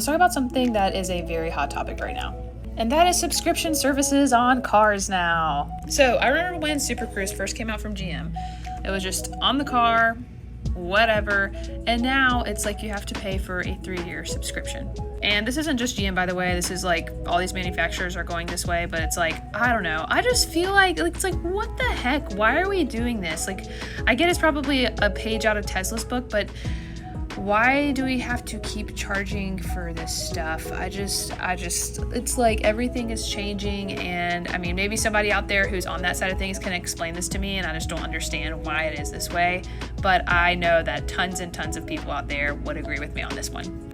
talk about something that is a very hot topic right now. And that is subscription services on cars now. So I remember when Super Cruise first came out from GM. It was just on the car, whatever. And now it's like you have to pay for a 3-year subscription. And this isn't just GM, by the way. This is like all these manufacturers are going this way, but it's like, I don't know. I just feel like it's like, what the heck? Why are we doing this? Like, I get it's probably a page out of Tesla's book, but why do we have to keep charging for this stuff? I just, it's like everything is changing. And I mean, maybe somebody out there who's on that side of things can explain this to me, and I just don't understand why it is this way. But I know that tons and tons of people out there would agree with me on this one.